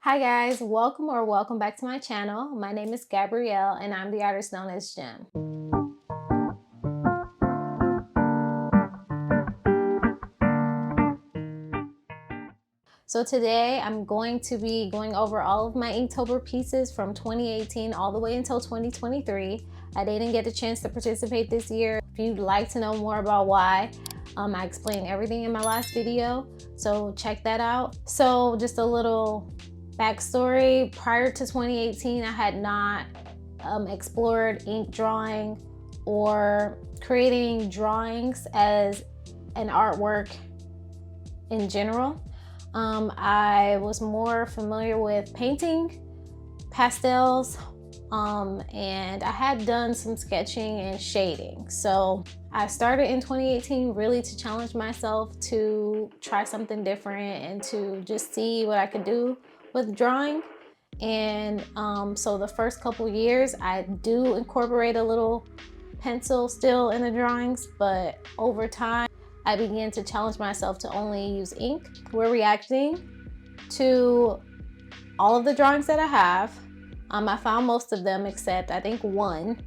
Hi guys, welcome back to my channel. My name is Gabrielle and I'm the artist known as Gem. So today I'm going to be going over all of my Inktober pieces from 2018 all the way until 2023. I didn't get a chance to participate this year. If you'd like to know more about why, I explained everything in my last video, so check that out. So just a little backstory, prior to 2018, I had not explored ink drawing or creating drawings as an artwork in general. I was more familiar with painting, pastels, and I had done some sketching and shading. So I started in 2018 really to challenge myself to try something different and to just see what I could do with drawing. And so the first couple years I do incorporate a little pencil still in the drawings, but over time I began to challenge myself to only use ink. We're reacting to all of the drawings that I have. I found most of them except I think one,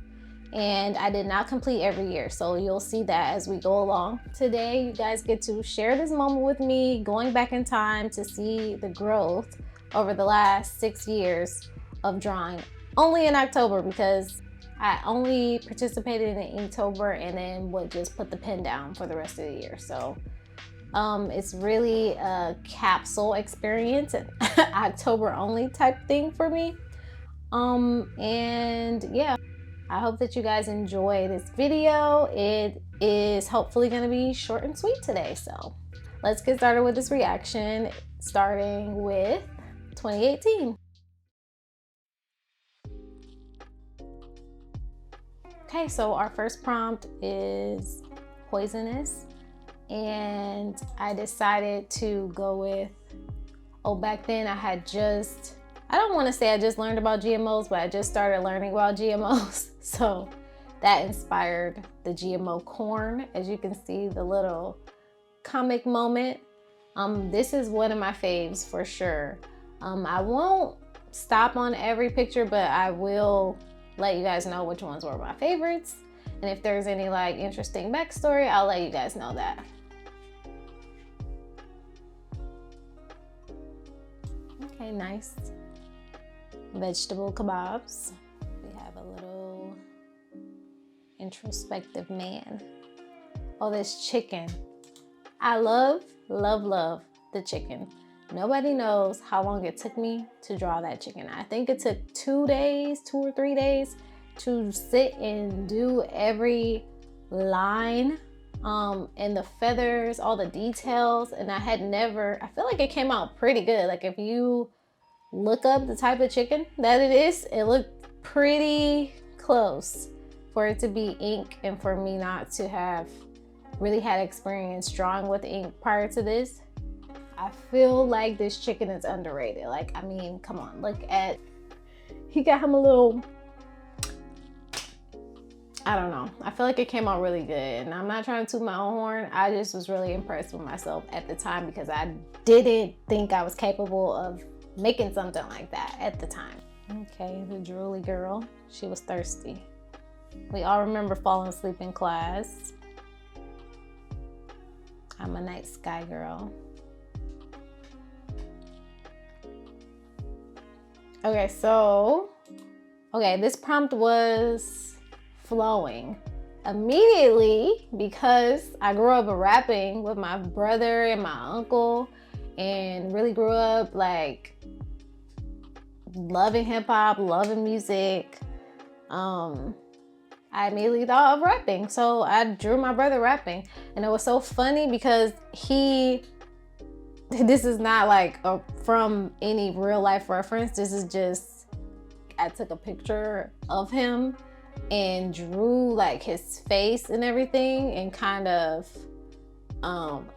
and I did not complete every year, so you'll see that as we go along. Today you guys get to share this moment with me, going back in time to see the growth over the last 6 years of drawing, only in October because I only participated in Inktober and then would just put the pen down for the rest of the year. So it's really a capsule experience, an October only type thing for me. And yeah, I hope that you guys enjoy this video. It is hopefully gonna be short and sweet today. So let's get started with this reaction, starting with 2018. Okay, so our first prompt is poisonous, and I decided to go with, back then I don't want to say I just learned about GMOs, but I just started learning about GMOs. So that inspired the GMO corn. As you can see, the little comic moment. This is one of my faves for sure. I won't stop on every picture, but I will let you guys know which ones were my favorites. And if there's any like interesting backstory, I'll let you guys know that. Okay, nice. Vegetable kebabs. We have a little introspective man. Oh, this chicken. I love the chicken. Nobody knows how long it took me to draw that chicken. I think it took 2 or 3 days to sit and do every line and the feathers, all the details. And I feel like it came out pretty good. Like if you look up the type of chicken that it is, it looked pretty close for it to be ink and for me not to have really had experience drawing with ink prior to this. I feel like this chicken is underrated. Like, I mean, come on, look at, he got him a little, I don't know. I feel like it came out really good, and I'm not trying to toot my own horn. I just was really impressed with myself at the time because I didn't think I was capable of making something like that at the time. Okay, the drooly girl, she was thirsty. We all remember falling asleep in class. I'm a night sky girl. Okay, so, this prompt was flowing immediately because I grew up rapping with my brother and my uncle and really grew up like loving hip hop, loving music. I immediately thought of rapping. So I drew my brother rapping, and it was so funny because this is not like from any real life reference. This is just, I took a picture of him and drew like his face and everything and kind of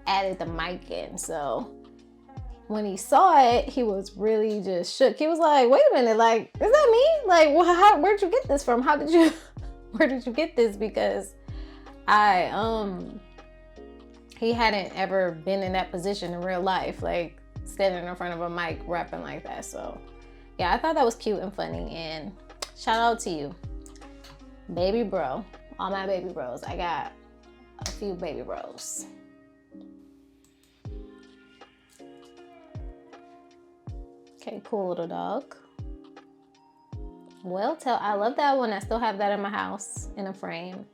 added the mic in. So when he saw it, he was really just shook. He was like, wait a minute, like, is that me? Like, where'd you get this from? Where did you get this? Because he hadn't ever been in that position in real life. Like, standing in front of a mic rapping like that. So yeah, I thought that was cute and funny, and shout out to you, baby bro. All my baby bros. I got a few baby bros. Okay, cool little dog. Well, I love that one. I still have that in my house in a frame.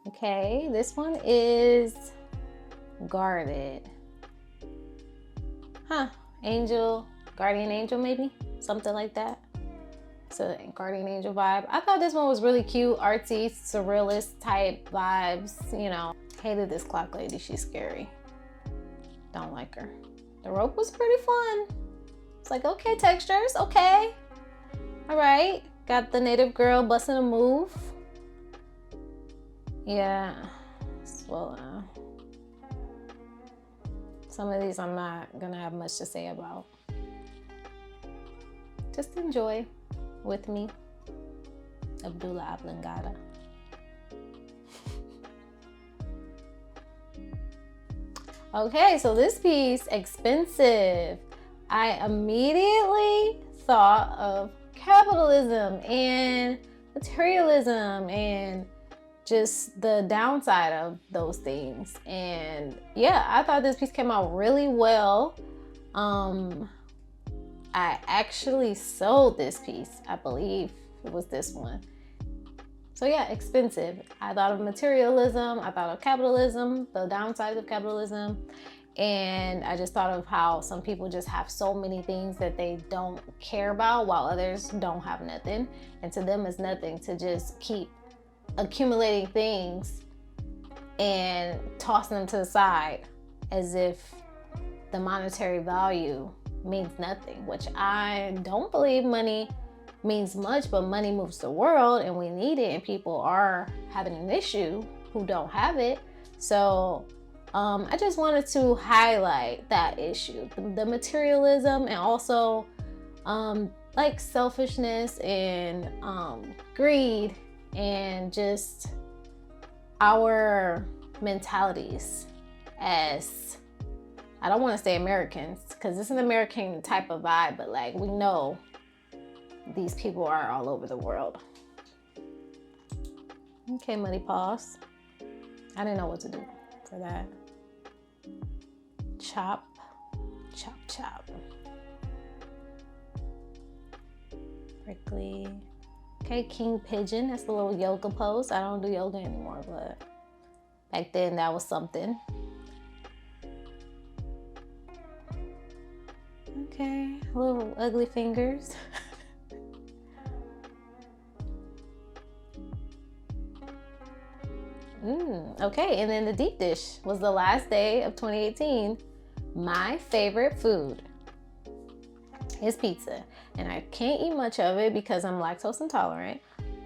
Okay, this one is guarded. Huh, angel, guardian angel maybe? Something like that. So guardian angel vibe. I thought this one was really cute, artsy, surrealist type vibes, you know. Hated this clock lady, she's scary. Don't like her. The rope was pretty fun. It's like, okay, textures, okay. All right, got the native girl busting a move. Yeah, well, some of these I'm not gonna have much to say about. Just enjoy with me. Abdullah Ablangada. Okay, so this piece, expensive. I immediately thought of capitalism and materialism and just the downside of those things. And yeah, I thought this piece came out really well. I actually sold this piece. I believe it was this one. So yeah, expensive. I thought of materialism, I thought of capitalism, the downside of capitalism, and I just thought of how some people just have so many things that they don't care about while others don't have nothing. And to them it's nothing to just keep accumulating things and tossing them to the side as if the monetary value means nothing, which I don't believe money means much, but money moves the world and we need it, and people are having an issue who don't have it. So I just wanted to highlight that issue, the materialism, and also like selfishness and greed, and just our mentalities as, I don't want to say Americans, because it's an American type of vibe, but like we know these people are all over the world. Okay, muddy paws. I didn't know what to do for that. Chop, chop, chop. Prickly. Okay, king pigeon. That's the little yoga pose. I don't do yoga anymore, but back then that was something. Okay, little ugly fingers. Okay, and then the deep dish was the last day of 2018. My favorite food is pizza, and I can't eat much of it because I'm lactose intolerant.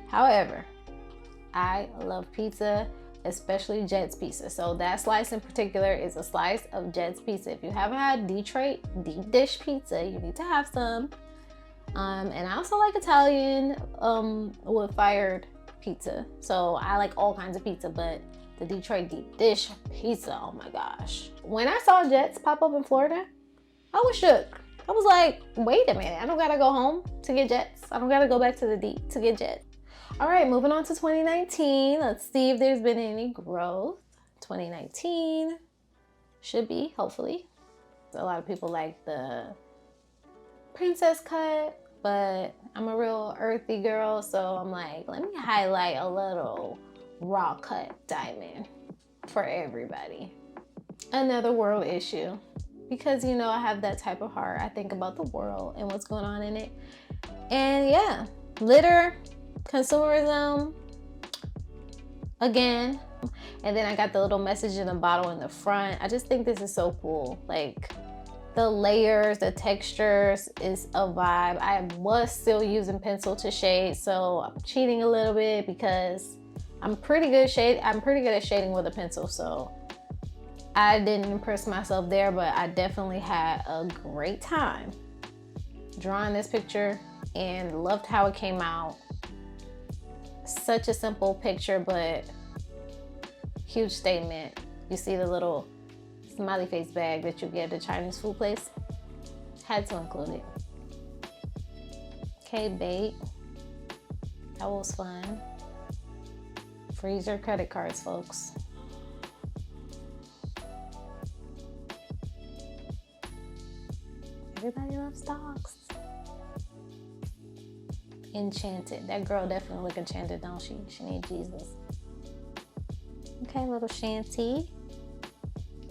However, I love pizza, especially Jed's pizza. So that slice in particular is a slice of Jed's pizza. If you haven't had Detroit deep dish pizza, you need to have some. And I also like Italian wood-fired pizza. So I like all kinds of pizza, but the Detroit deep dish pizza, oh my gosh. When I saw Jed's pop up in Florida, I was shook. I was like, wait a minute, I don't gotta go home to get Jed's. I don't gotta go back to the deep to get Jed's. All right, moving on to 2019. Let's see if there's been any growth. 2019 should be, hopefully. A lot of people like the princess cut, but I'm a real earthy girl, so I'm like, let me highlight a little raw cut diamond for everybody. Another world issue, because you know I have that type of heart. I think about the world and what's going on in it. And yeah, litter, consumerism, again. And then I got the little message in the bottle in the front. I just think this is so cool. Like, the layers, the textures is a vibe. I was still using pencil to shade, so I'm cheating a little bit because I'm pretty good at shading with a pencil, so I didn't impress myself there, but I definitely had a great time drawing this picture and loved how it came out. Such a simple picture, but huge statement. You see the little smiley face bag that you get at the Chinese food place. Had to include it. Okay, bait. That was fun. Freeze your credit cards, folks. Everybody loves dogs. Enchanted. That girl definitely look enchanted, don't she? She needs Jesus. Okay, little shanty.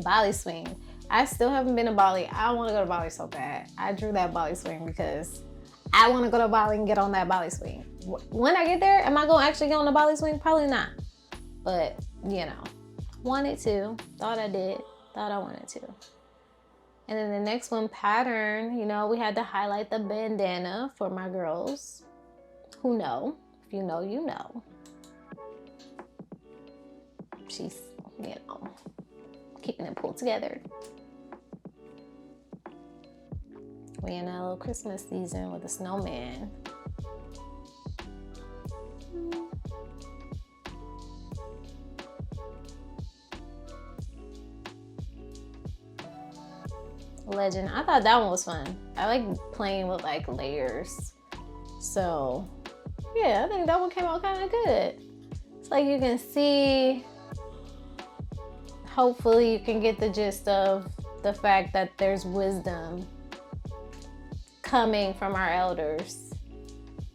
Bali swing. I still haven't been to Bali. I want to go to Bali so bad. I drew that Bali swing because I want to go to Bali and get on that Bali swing. When I get there, am I going to actually get on the Bali swing? Probably not. But, you know, wanted to. Thought I did. Thought I wanted to. And then the next one, pattern. You know, we had to highlight the bandana for my girls who know. If you know, you know. She's, you know, keeping it pulled together. We in a little Christmas season with a snowman. Legend. I thought that one was fun. I like playing with like layers. So yeah, I think that one came out kind of good. It's like you can see, hopefully you can get the gist of the fact that there's wisdom coming from our elders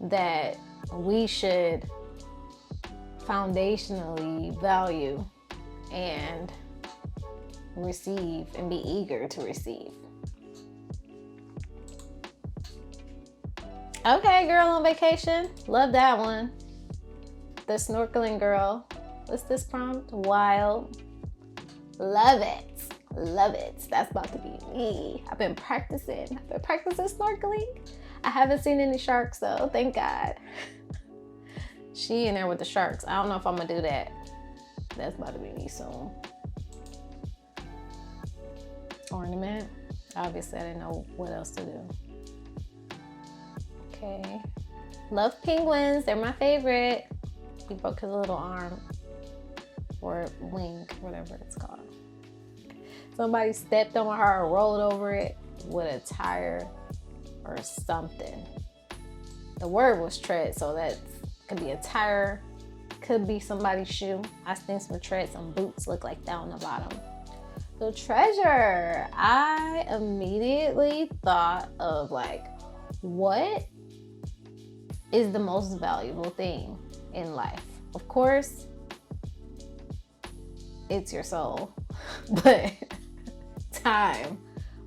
that we should foundationally value and receive and be eager to receive. Okay, girl on vacation. Love that one. The snorkeling girl. What's this prompt? Wild. Love it. Love it. That's about to be me. I've been practicing snorkeling. I haven't seen any sharks though, thank God. She in there with the sharks. I don't know if I'm gonna do that. That's about to be me soon. Ornament. Obviously I didn't know what else to do. Okay. Love penguins. They're my favorite. He broke his little arm or wing, whatever it's called. Somebody stepped on her or rolled over it with a tire or something. The word was tread, so that could be a tire, could be somebody's shoe. I seen some tread, some boots look like that on the bottom. So treasure, I immediately thought of like, what is the most valuable thing in life? Of course, it's your soul, but time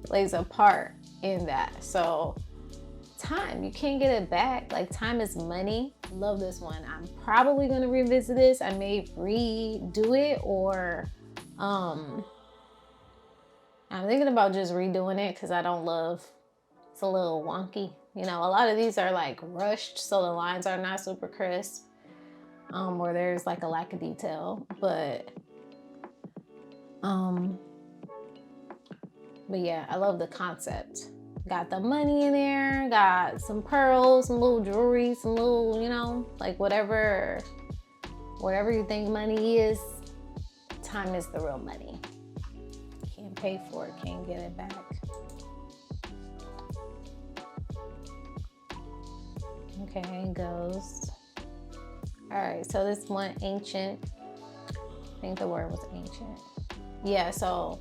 plays a part in that. So time, you can't get it back. Like, time is money. Love this one. I'm probably gonna revisit this. I may redo it, or I'm thinking about just redoing it because I don't love, it's a little wonky. You know, a lot of these are like rushed, so the lines are not super crisp, or there's like a lack of detail, but yeah, I love the concept. Got the money in there, got some pearls, some little jewelry, some little, you know, like whatever you think money is, time is the real money. Can't pay for it, can't get it back. Okay, ghost. All right, so this one, ancient. I think the word was ancient. Yeah, so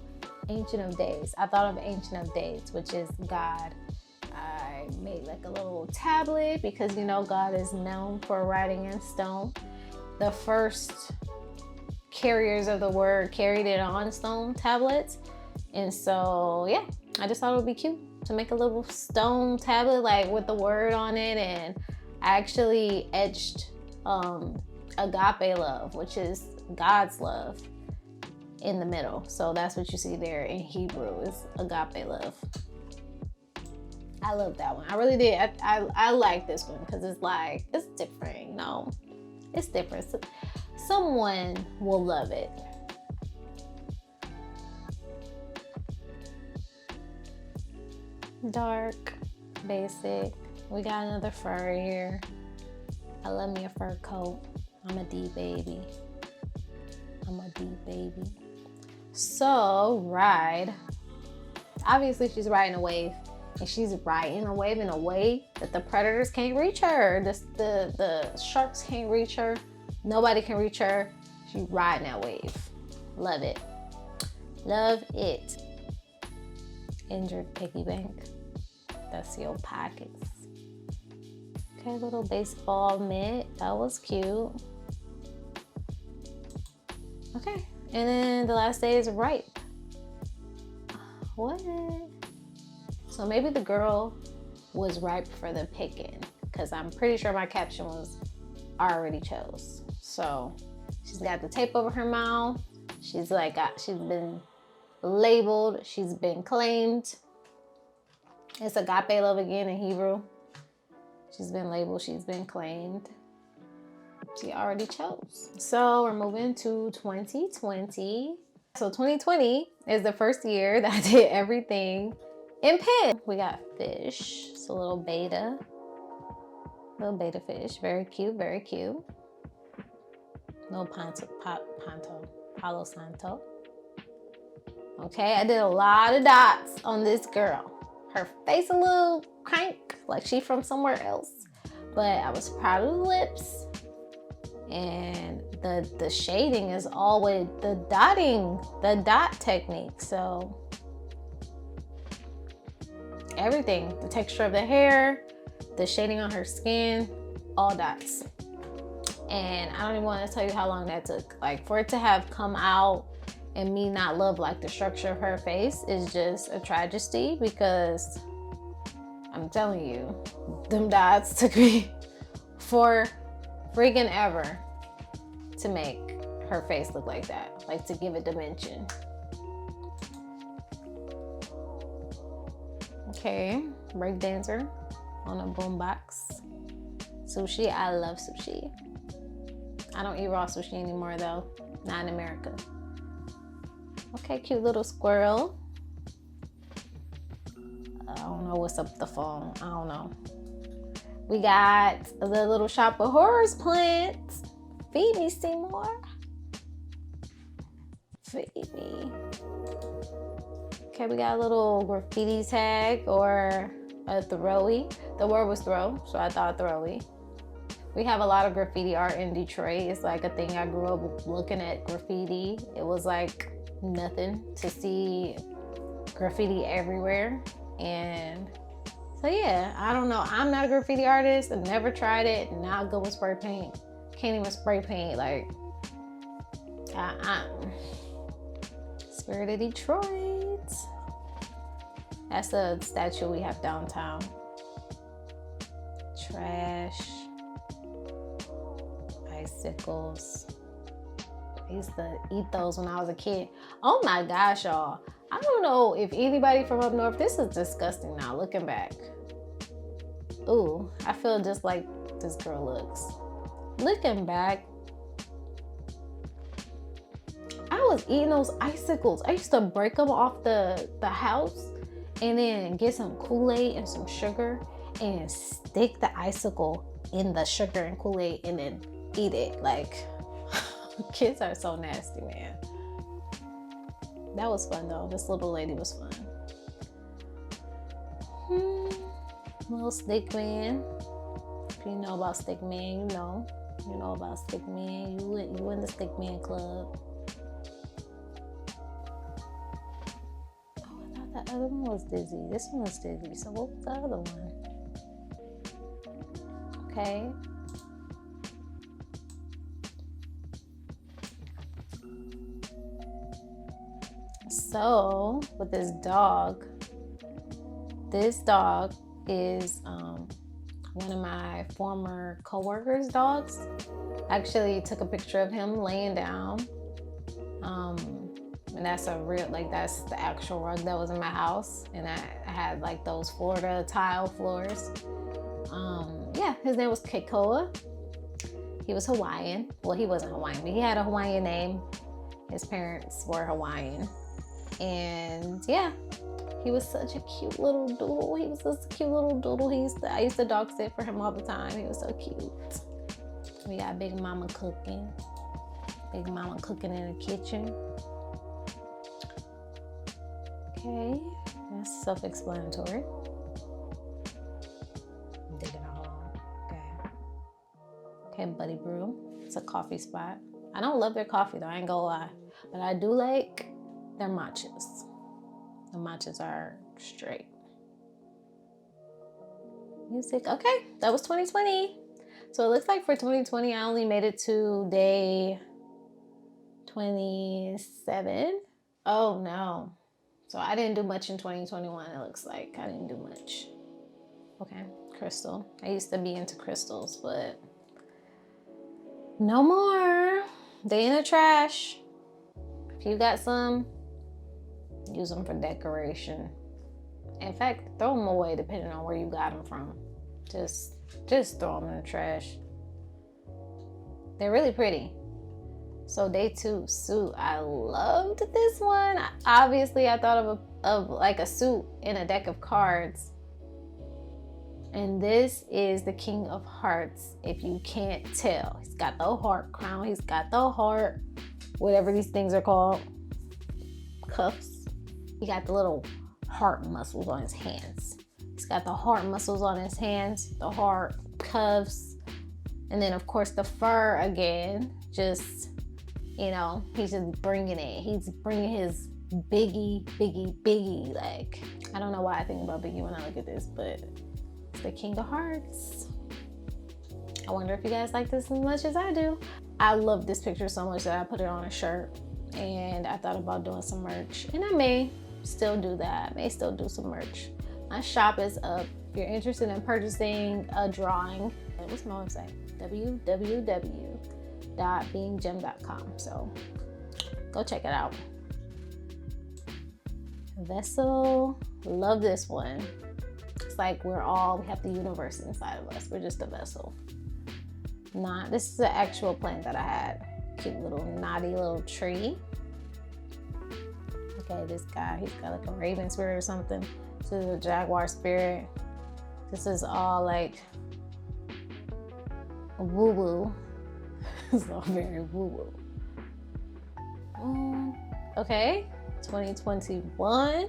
Ancient of Days. I thought of Ancient of Days, which is God. I made like a little tablet because, you know, God is known for writing in stone. The first carriers of the word carried it on stone tablets. And so, yeah, I just thought it would be cute to make a little stone tablet like with the word on it. And I actually etched agape love, which is God's love, in the middle. So that's what you see there in Hebrew, is agape love. I love that one. I really did. I like this one because it's like, it's different, you know? It's different. So someone will love it. Dark, basic. We got another fur here. I love me a fur coat. I'm a D baby. I'm a D baby. So ride. Obviously she's riding a wave, and she's riding a wave in a way that the predators can't reach her. The sharks can't reach her. Nobody can reach her. She's riding that wave. Love it. Love it. Injured piggy bank. That's your pockets. Okay, little baseball mitt. That was cute. Okay, and then the last day is ripe. What? So maybe the girl was ripe for the picking, because I'm pretty sure my caption was already chose. So she's got the tape over her mouth. She's been labeled. She's been claimed. It's agape love again in Hebrew. She's been labeled. She's been claimed. She already chose. So we're moving to 2020. So 2020 is the first year that I did everything in pen. We got fish. It's a little beta fish. Very cute, very cute. Little Palo Santo. Okay, I did a lot of dots on this girl. Her face a little crank, like she from somewhere else. But I was proud of the lips. And the shading is always the dot technique. So everything, the texture of the hair, the shading on her skin, all dots. And I don't even want to tell you how long that took. Like, for it to have come out and me not love like the structure of her face is just a tragedy, because I'm telling you, them dots took me for freaking ever to make her face look like that, like to give it dimension. Okay, break dancer on a boombox. Sushi, I love sushi. I don't eat raw sushi anymore though, not in America. Okay, cute little squirrel. I don't know what's up with the phone, I don't know. We got the Little Shop of Horrors plants. Feed me, Seymour. Feed me. Okay, we got a little graffiti tag or a throwy. The word was throw, so I thought throwy. We have a lot of graffiti art in Detroit. It's like a thing. I grew up looking at graffiti. It was like nothing to see graffiti everywhere. And so yeah, I don't know. I'm not a graffiti artist. I've never tried it. Not good with spray paint. Can't even spray paint. Like, Spirit of Detroit. That's a statue we have downtown. Trash. Icicles. I used to eat those when I was a kid. Oh my gosh, y'all. I don't know if anybody from up north, this is disgusting now, looking back. Ooh, I feel just like this girl looks. Looking back, I was eating those icicles. I used to break them off the house and then get some Kool-Aid and some sugar and stick the icicle in the sugar and Kool-Aid and then eat it. Like, kids are so nasty, man. That was fun though. This little lady was fun. Little stick man. If you know about stick man, you know. You know about stick man. You in the stick man club. Oh, I thought that other one was Dizzy. This one was Dizzy. So what was the other one? Okay. So with this dog is one of my former co-workers' dogs. I actually took a picture of him laying down. And that's that's the actual rug that was in my house. And I had like those Florida tile floors. Yeah, his name was Keikoa. He was Hawaiian. Well, he wasn't Hawaiian, but he had a Hawaiian name. His parents were Hawaiian. And yeah, he was such a cute little doodle. He was such a cute little doodle. I used to dog sit for him all the time. He was so cute. We got Big Mama cooking. Big Mama cooking in the kitchen. Okay, that's self-explanatory. Digging a hole. Okay. Okay, Buddy Brew. It's a coffee spot. I don't love their coffee though, I ain't gonna lie. But I do like their matchas. The matchas are straight. Music. Okay, that was 2020. So it looks like for 2020, I only made it to day 27. Oh no. So I didn't do much in 2021, it looks like. I didn't do much. Okay, crystal. I used to be into crystals, but no more. They in the trash. If you got some, use them for decoration. In fact, throw them away depending on where you got them from. Just throw them in the trash. They're really pretty. So day 2, suit. I loved this one. Obviously, I thought of like a suit in a deck of cards. And this is the King of Hearts, if you can't tell. He's got the heart crown. He's got the heart, whatever these things are called, cuffs. He got the little heart muscles on his hands. He's got the heart muscles on his hands, the heart cuffs, and then of course the fur again. Just, you know, he's just bringing it. He's bringing his biggie. Like, I don't know why I think about Biggie when I look at this, but it's the King of Hearts. I wonder if you guys like this as much as I do. I love this picture so much that I put it on a shirt, and I thought about doing some merch, and I may still do that. I may still do some merch. My shop is up. If you're interested in purchasing a drawing, what's my website? www.beinggem.com. So go check it out. Vessel, love this one. It's like we have the universe inside of us. We're just a vessel. This is the actual plant that I had. Cute little naughty little tree. Okay, this guy, he's got like a raven spirit or something. This is a jaguar spirit. This is all like woo-woo. It's all very woo-woo. Okay, 2021.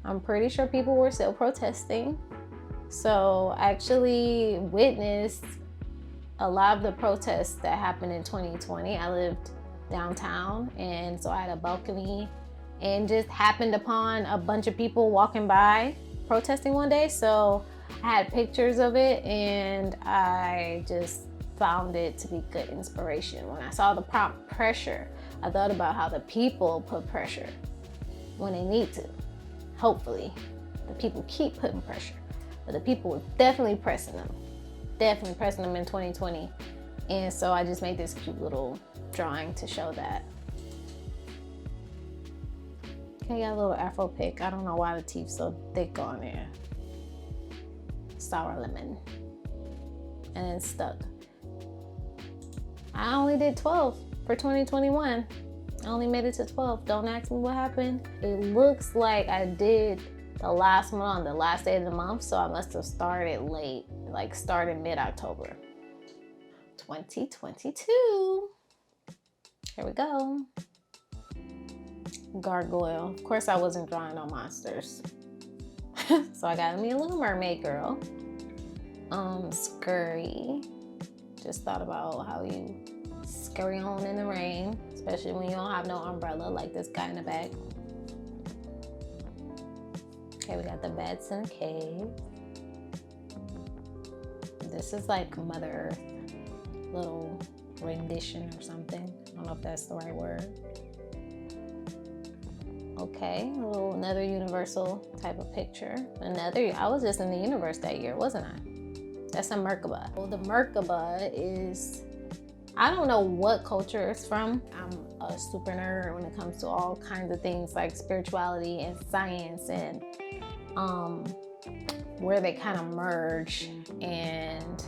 I'm pretty sure people were still protesting. So I actually witnessed a lot of the protests that happened in 2020. I lived downtown, and so I had a balcony and just happened upon a bunch of people walking by protesting one day. So I had pictures of it, and I just found it to be good inspiration. When I saw the prompt pressure, I thought about how the people put pressure when they need to. Hopefully, the people keep putting pressure, but the people were definitely pressing them in 2020. And so I just made this cute little drawing to show that. Okay, got a little Afro pick. I don't know why the teeth's so thick on there. Sour lemon. And it's stuck. I only did 12 for 2021. I only made it to 12. Don't ask me what happened. It looks like I did the last one on the last day of the month, so I must have started late, like started mid-October. 2022. Here we go. Gargoyle. Of course I wasn't drawing no monsters. So I got me a little mermaid girl. Scurry. Just thought about how you scurry on in the rain, especially when you don't have no umbrella like this guy in the back. Okay, we got the beds in the cave. This is like Mother Earth, little rendition or something. I don't know if that's the right word. Okay, another universal type of picture. I was just in the universe that year, wasn't I? That's a Merkaba. Well, the Merkaba is, I don't know what culture it's from. I'm a super nerd when it comes to all kinds of things like spirituality and science and where they kind of merge, and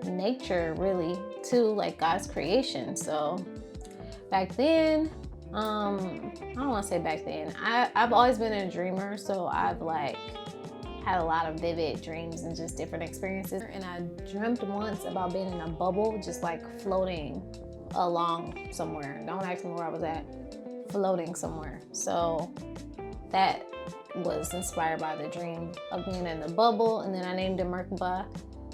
nature really too, like God's creation. So back then, I don't want to say back then, I've always been a dreamer, so I've like had a lot of vivid dreams and just different experiences. And I dreamt once about being in a bubble, just like floating along somewhere. Don't ask me where I was at. Floating somewhere. So that was inspired by the dream of being in the bubble. And then I named it Merkaba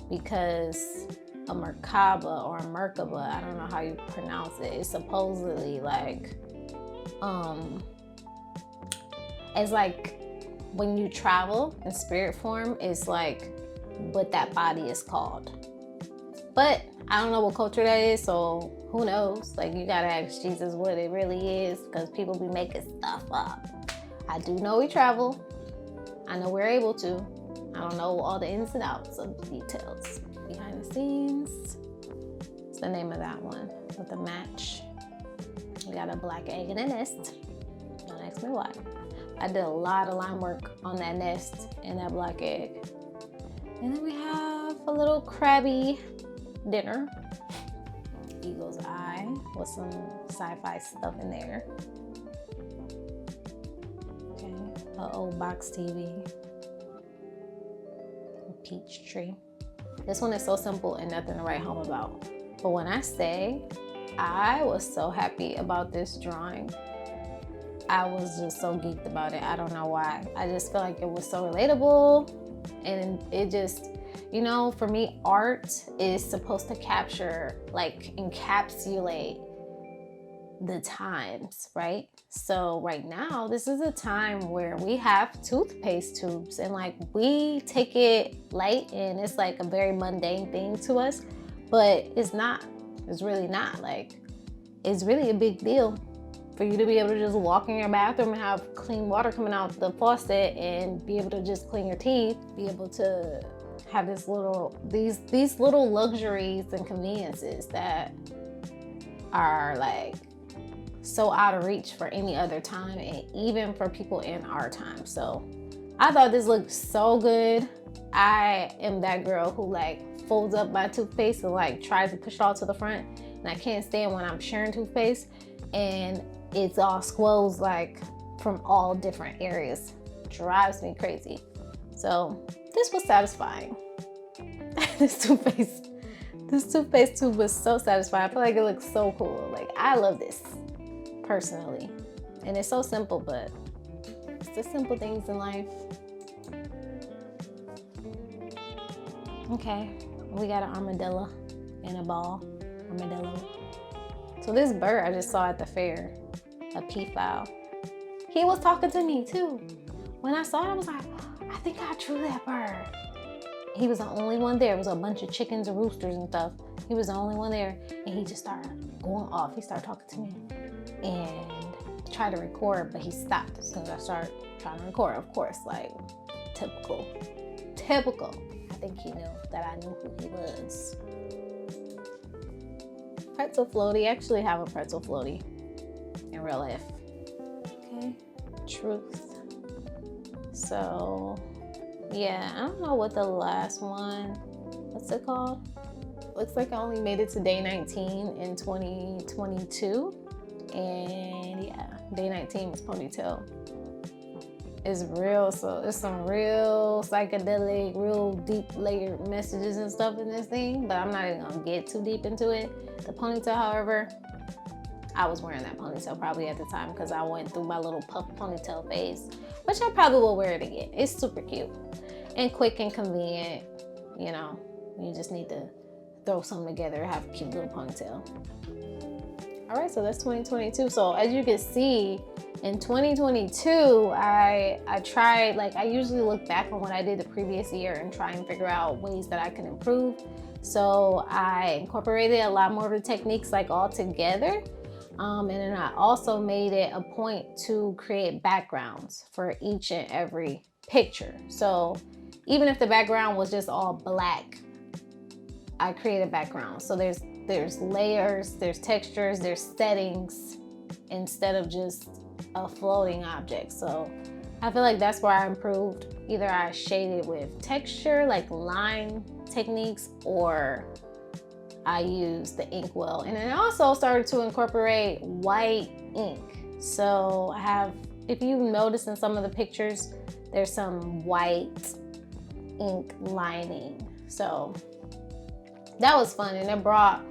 because a Merkaba or a Merkaba, I don't know how you pronounce it, it's supposedly like, it's like when you travel in spirit form, it's like what that body is called. But I don't know what culture that is, so who knows? Like, you gotta ask Jesus what it really is, because people be making stuff up. I do know we travel. I know we're able to. I don't know all the ins and outs of the details. Behind the scenes. It's the name of that one with the match. We got a black egg in a nest. Don't ask me why. I did a lot of line work on that nest and that black egg. And then we have a little crabby dinner. Eagle's eye with some sci-fi stuff in there. Okay, an old box TV. A peach tree. This one is so simple and nothing to write home about. But when I say I was so happy about this drawing, I was just so geeked about it. I don't know why. I just feel like it was so relatable, and it just, you know, for me, art is supposed to capture, like, encapsulate the times, right? So right now, this is a time where we have toothpaste tubes, and like, we take it light and it's like a very mundane thing to us, but it's not. It's really not. Like, it's really a big deal for you to be able to just walk in your bathroom and have clean water coming out the faucet and be able to just clean your teeth, be able to have these little luxuries and conveniences that are like so out of reach for any other time, and even for people in our time. So I thought this looked so good. I am that girl who like folds up my toothpaste and like tries to push it all to the front, and I can't stand when I'm sharing toothpaste and it's all squoze like from all different areas. Drives me crazy. So this was satisfying. This toothpaste tube was so satisfying. I feel like it looks so cool. Like, I love this personally. And it's so simple, but it's the simple things in life. Okay, we got an armadillo and a ball. Armadillo. So this bird I just saw at the fair, a peafowl, he was talking to me too. When I saw it, I was like, I think I drew that bird. He was the only one there. It was a bunch of chickens and roosters and stuff. He was the only one there, and he just started going off. He started talking to me and tried to record, but he stopped as soon as I started trying to record, of course. Like, typical. I think he knew that I knew who he was. Pretzel floaty. I actually have a pretzel floaty in real life. Okay, truth. So yeah, I don't know what the last one, what's it called? Looks like I only made it to day 19 in 2022. And yeah, day 19 was ponytail. It's real, so it's some real psychedelic, real deep layered messages and stuff in this thing, but I'm not even gonna get too deep into it. The ponytail, however, I was wearing that ponytail probably at the time because I went through my little puff ponytail phase, which I probably will wear it again. It's super cute and quick and convenient. You know, you just need to throw something together and have a cute little ponytail. All right, so that's 2022. So as you can see, in 2022, I tried, like, I usually look back on what I did the previous year and try and figure out ways that I can improve. So I incorporated a lot more of the techniques like all together. And then I also made it a point to create backgrounds for each and every picture. So even if the background was just all black, I created backgrounds. So there's layers, there's textures, there's settings instead of just a floating object. So I feel like that's where I improved. Either I shaded with texture, like line techniques, or I used the inkwell. And then I also started to incorporate white ink. So I have, if you notice in some of the pictures, there's some white ink lining. So that was fun, and it brought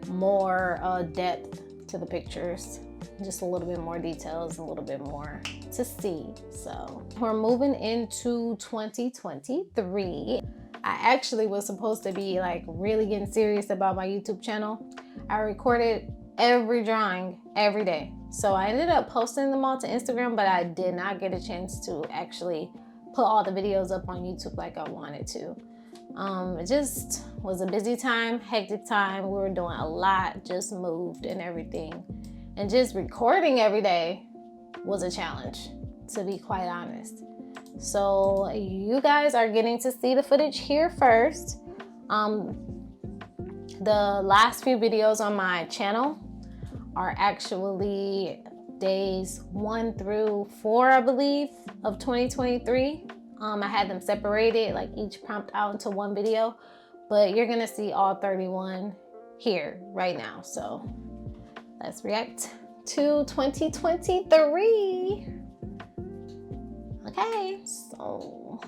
more depth to the pictures. just a little bit more details, a little bit more to see. So we're moving into 2023. I actually was supposed to be like really getting serious about my YouTube channel. I recorded every drawing every day. So I ended up posting them all to Instagram, but I did not get a chance to actually put all the videos up on YouTube like I wanted to. It just was a busy time, hectic time. We were doing a lot, just moved and everything. And just recording every day was a challenge, to be quite honest. So you guys are getting to see the footage here first. The last few videos on my channel are actually days 1 through 4, I believe, of 2023. I had them separated, like each prompt out into one video, but you're gonna see all 31 here right now. So let's react to 2023. Okay, so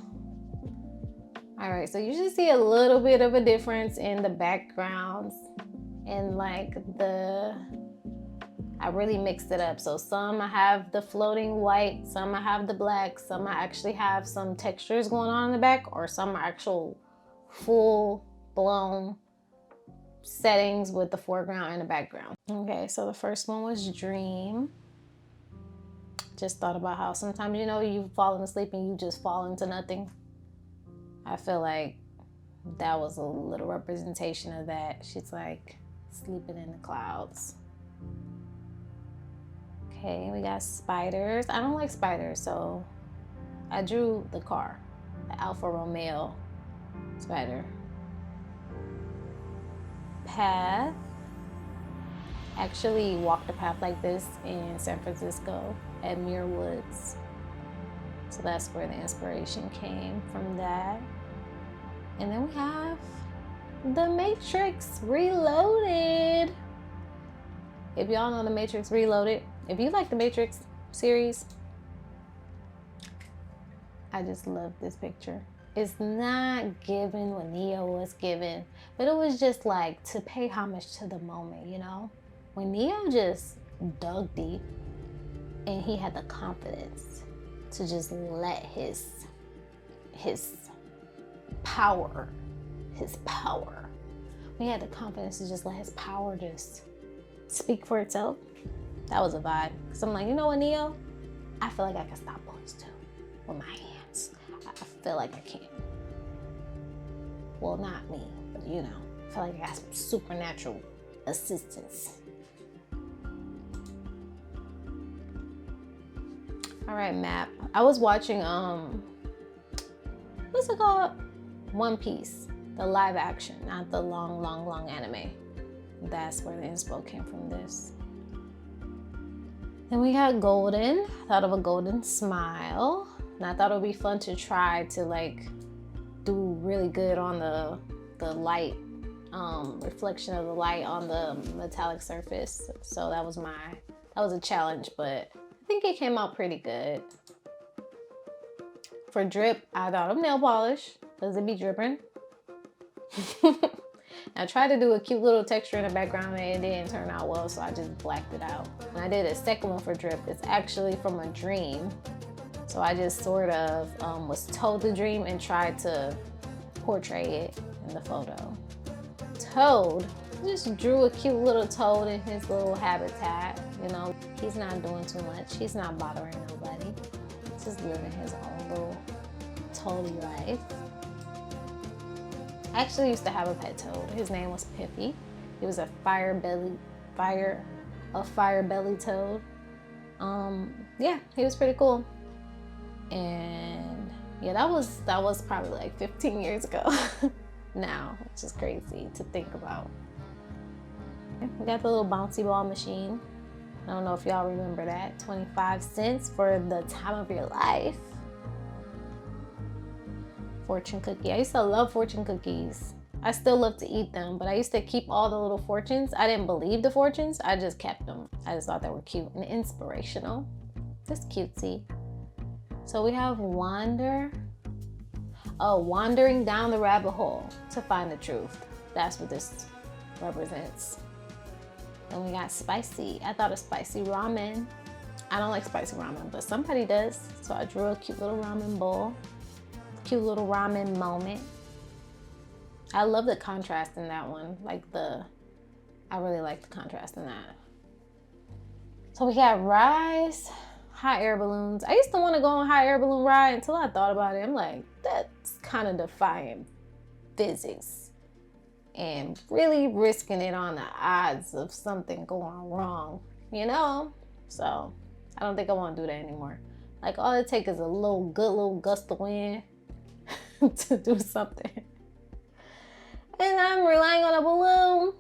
all right, so you should see a little bit of a difference in the backgrounds and like I really mixed it up. So some I have the floating white, some I have the black, some I actually have some textures going on in the back, or some are actual full blown settings with the foreground and the background. Okay, so the first one was Dream. Just thought about how sometimes, you know, you've fallen asleep and you just fall into nothing. I feel like that was a little representation of that. She's like sleeping in the clouds. Okay, we got spiders. I don't like spiders, so I drew the car, the Alfa Romeo spider. Path. Actually walked a path like this in San Francisco at Muir Woods. So that's where the inspiration came from that. And then we have The Matrix Reloaded. If y'all know The Matrix Reloaded, if you like the Matrix series, I just love this picture. It's not given what Neo was given, but it was just like to pay homage to the moment, you know? When Neo just dug deep and he had the confidence to just let his power, when he had the confidence to just let his power just speak for itself, that was a vibe. Cause I'm like, you know what, Neo? I feel like I can stop bullets too with my hands. I feel like I can. Well, not me, but you know, I feel like I got some supernatural assistance. All right, map. I was watching, what's it called? One Piece, the live action, not the long anime. That's where the inspo came from this. Then we got golden. Thought of a golden smile. And I thought it would be fun to try to like do really good on the light, reflection of the light on the metallic surface. So that was a challenge, but I think it came out pretty good. For drip, I thought of nail polish. Does it be dripping? I tried to do a cute little texture in the background and it didn't turn out well, so I just blacked it out. And I did a second one for drip. It's actually from a dream. So I just sort of was told the dream and tried to portray it in the photo. Toad, just drew a cute little toad in his little habitat. You know, he's not doing too much. He's not bothering nobody. He's just living his own little toady life. I actually used to have a pet toad. His name was Pippy. He was a fire belly toad. Yeah, he was pretty cool. And yeah, that was probably like 15 years ago now, which is crazy to think about. We got the little bouncy ball machine. I don't know if y'all remember that. 25 cents for the time of your life. Fortune cookie. I used to love fortune cookies. I still love to eat them, but I used to keep all the little fortunes. I didn't believe the fortunes, I just kept them. I just thought they were cute and inspirational. Just cutesy. So we have wander. Oh, wandering down the rabbit hole to find the truth. That's what this represents. Then we got spicy. I thought of spicy ramen. I don't like spicy ramen, but somebody does. So I drew a cute little ramen bowl. Cute little ramen moment. I love the contrast in that one. I really like the contrast in that. So we got rice, hot air balloons. I used to want to go on hot air balloon ride until I thought about it. I'm like, that's kind of defying physics and really risking it on the odds of something going wrong, you know? So I don't think I want to do that anymore. Like, all it takes is a good little gust of wind to do something. And I'm relying on a balloon.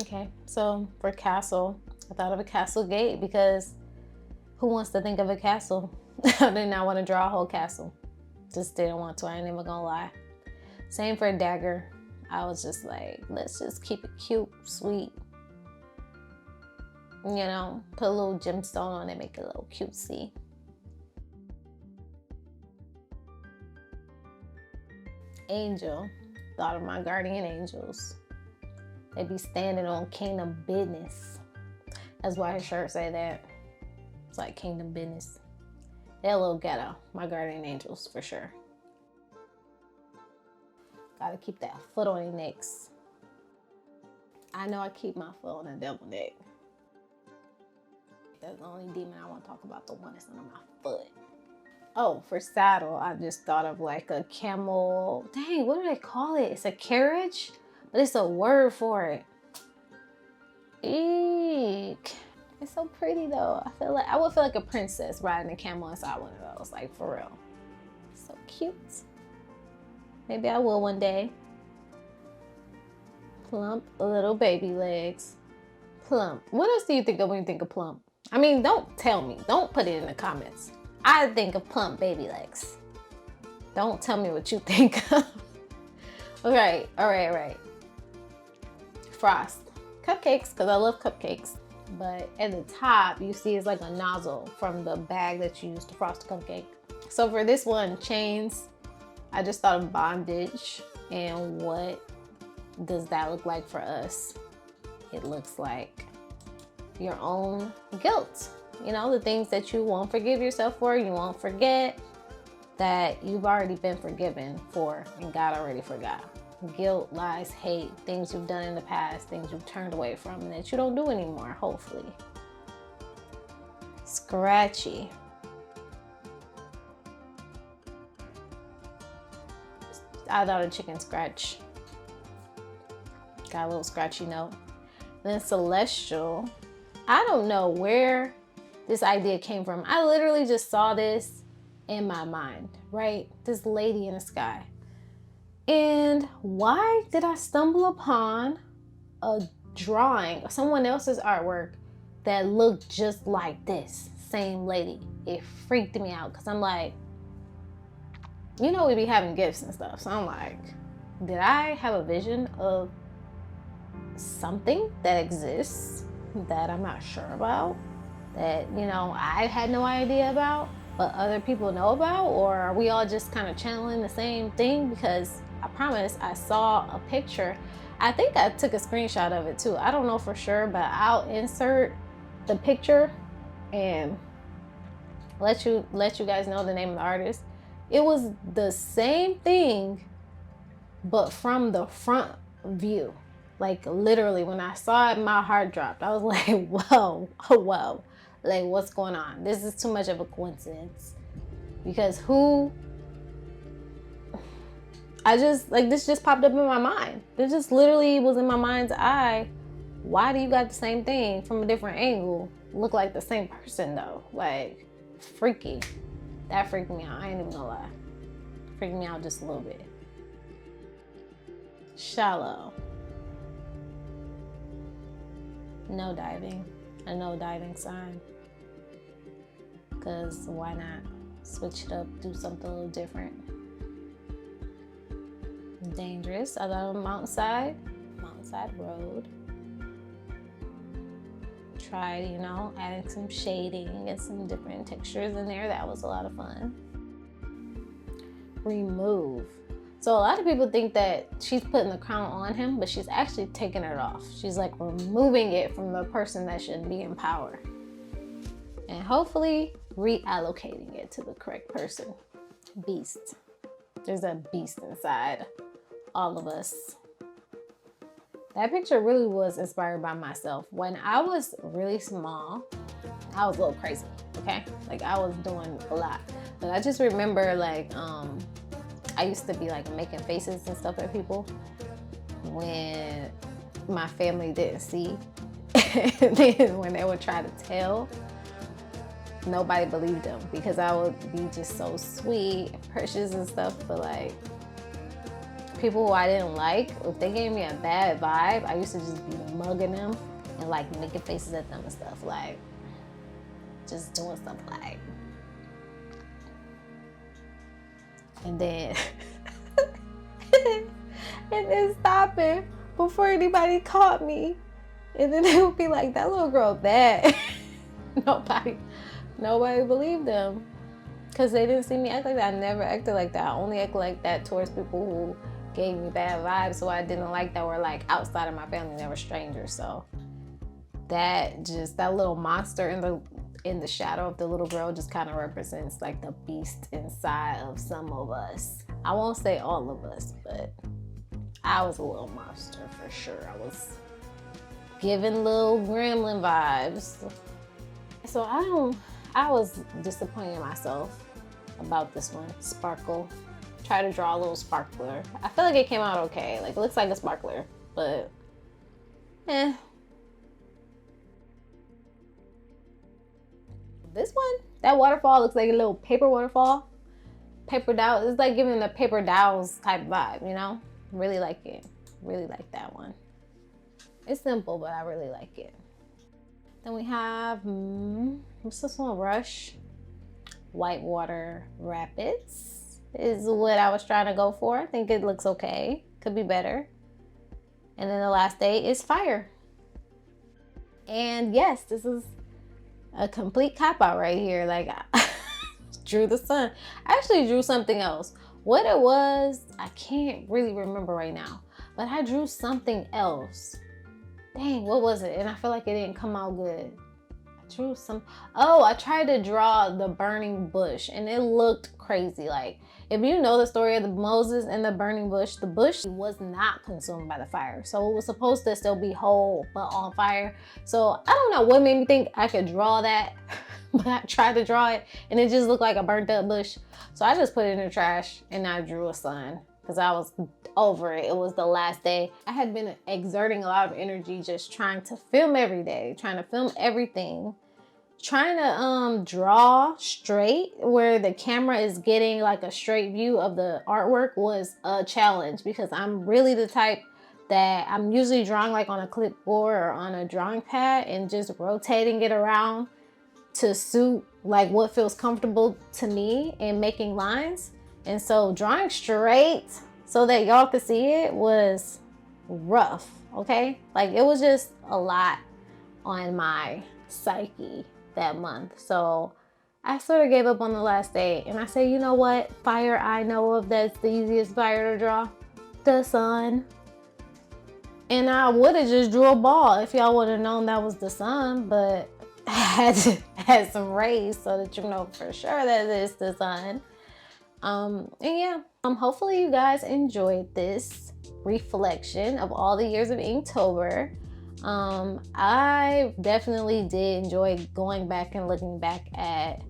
Okay, so for castle, I thought of a castle gate because who wants to think of a castle? I did not want to draw a whole castle. Just didn't want to, I ain't even gonna lie. Same for a dagger. I was just like, let's just keep it cute, sweet. You know, put a little gemstone on it, make it a little cutesy. Angel, thought of my guardian angels. They be standing on kingdom business. That's why his shirt say that. It's like kingdom business. They're a little ghetto, my guardian angels for sure. Gotta keep that foot on their necks. I know I keep my foot on the devil neck. That's the only demon I want to talk about, the one that's under my foot. Oh, for saddle, I just thought of like a camel. Dang, what do they call it? It's a carriage, but it's a word for it. Eek. It's so pretty though. I would feel like a princess riding a camel inside one of those, like for real. So cute. Maybe I will one day. Plump little baby legs. Plump. What else do you think of when you think of plump? I mean, don't tell me. Don't put it in the comments. I think of plump baby legs. Don't tell me what you think of. All right. Frost. Cupcakes, because I love cupcakes. But at the top, you see it's like a nozzle from the bag that you use to frost a cupcake. So for this one, chains, I just thought of bondage and what does that look like for us? It looks like your own guilt. You know, the things that you won't forgive yourself for, you won't forget, that you've already been forgiven for and God already forgot. Guilt, lies, hate, things you've done in the past, things you've turned away from and that you don't do anymore, hopefully. Scratchy. I thought of chicken scratch. Got a little scratchy note. Then celestial. I don't know where this idea came from. I literally just saw this in my mind, right? This lady in the sky. And why did I stumble upon a drawing of someone else's artwork that looked just like this same lady? It freaked me out because I'm like, you know, we be having gifts and stuff. So I'm like, did I have a vision of something that exists that I'm not sure about? That, you know, I had no idea about, but other people know about? Or are we all just kind of channeling the same thing? Because I promise I saw a picture. I think I took a screenshot of it too. I don't know for sure, but I'll insert the picture and let you guys know the name of the artist. It was the same thing, but from the front view. Like literally when I saw it, my heart dropped. I was like, whoa, oh, whoa. Like, what's going on? This is too much of a coincidence. Because this just popped up in my mind. This just literally was in my mind's eye. Why do you got the same thing from a different angle? Look like the same person though. Like, freaky. That freaked me out. I ain't even gonna lie. Freaked me out just a little bit. Shallow. No diving. A no diving sign. Because why not? Switch it up, do something a little different. Dangerous. I thought of mountainside road. Tried, you know, adding some shading and some different textures in there. That was a lot of fun. Remove. So a lot of people think that she's putting the crown on him, but she's actually taking it off. She's like removing it from the person that should be in power. And hopefully reallocating it to the correct person. Beast. There's a beast inside all of us. That picture really was inspired by myself. When I was really small, I was a little crazy, okay? Like I was doing a lot. But I just remember like, I used to be like making faces and stuff at people when my family didn't see. And then when they would try to tell, nobody believed them because I would be just so sweet, precious and stuff. But like people who I didn't like, if they gave me a bad vibe, I used to just be mugging them and like making faces at them and stuff, like just doing stuff like. And then and then stopping before anybody caught me. And then they would be like, that little girl bad. Nobody believed them because they didn't see me act like that. I never acted like that. I only acted like that towards people who gave me bad vibes, so I didn't like that were like outside of my family, they were strangers. So that little monster in the shadow of the little girl just kind of represents like the beast inside of some of us. I won't say all of us, but I was a little monster for sure. I was giving little gremlin vibes. So I was disappointed in myself about this one. Sparkle. Try to draw a little sparkler. I feel like it came out okay. Like it looks like a sparkler, but This one, that waterfall looks like a little paper waterfall. Paper dowels. It's like giving the paper dowels type vibe, you know? Really like it. Really like that one. It's simple, but I really like it. Then we have, what's this one? Rush. Whitewater Rapids is what I was trying to go for. I think it looks okay. Could be better. And then the last day is Fire. And yes, this is a complete cop-out right here. Like, I drew the sun. I actually drew something else. What it was, I can't really remember right now. But I drew something else. Dang, what was it? And I feel like it didn't come out good. I drew I tried to draw the burning bush and it looked crazy. Like, if you know the story of the Moses and the burning bush, the bush was not consumed by the fire. So it was supposed to still be whole, but on fire. So I don't know what made me think I could draw that, but I tried to draw it and it just looked like a burnt up bush. So I just put it in the trash and I drew a sun because I was over it. It was the last day. I had been exerting a lot of energy just trying to film every day, trying to film everything. Trying to draw straight where the camera is getting like a straight view of the artwork was a challenge because I'm really the type that I'm usually drawing like on a clipboard or on a drawing pad and just rotating it around to suit like what feels comfortable to me and making lines. And so drawing straight so that y'all could see it was rough, okay? Like it was just a lot on my psyche that month. So I sort of gave up on the last day and I said, you know what? Fire I know of that's the easiest fire to draw. The sun. And I would have just drew a ball if y'all would have known that was the sun, but I had to add some rays so that you know for sure that it's the sun. And yeah, hopefully you guys enjoyed this reflection of all the years of Inktober. I definitely did enjoy going back and looking back at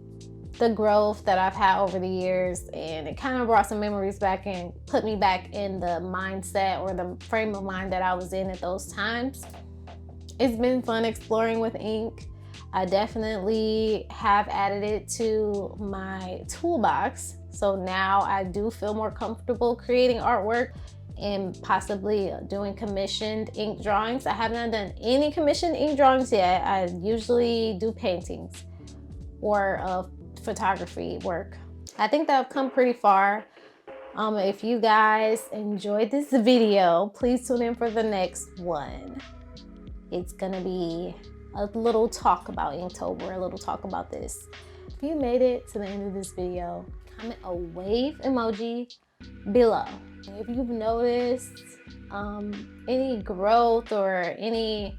the growth that I've had over the years, and it kind of brought some memories back and put me back in the mindset or the frame of mind that I was in at those times. It's been fun exploring with ink. I definitely have added it to my toolbox. So now I do feel more comfortable creating artwork and possibly doing commissioned ink drawings. I have not done any commissioned ink drawings yet. I usually do paintings or photography work. I think that I've come pretty far. If you guys enjoyed this video, please tune in for the next one. It's gonna be a little talk about Inktober, a little talk about this. If you made it to the end of this video, comment a wave emoji below. If you've noticed any growth or any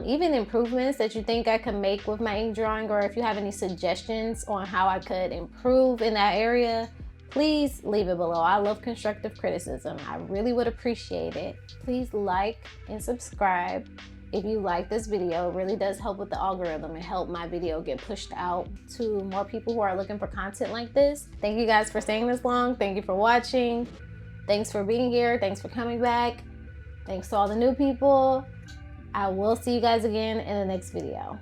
even improvements that you think I could make with my ink drawing, or if you have any suggestions on how I could improve in that area, please leave it below. I love constructive criticism. I really would appreciate it. Please like and subscribe if you like this video. It really does help with the algorithm and help my video get pushed out to more people who are looking for content like this. Thank you guys for staying this long. Thank you for watching. Thanks for being here. Thanks for coming back. Thanks to all the new people. I will see you guys again in the next video.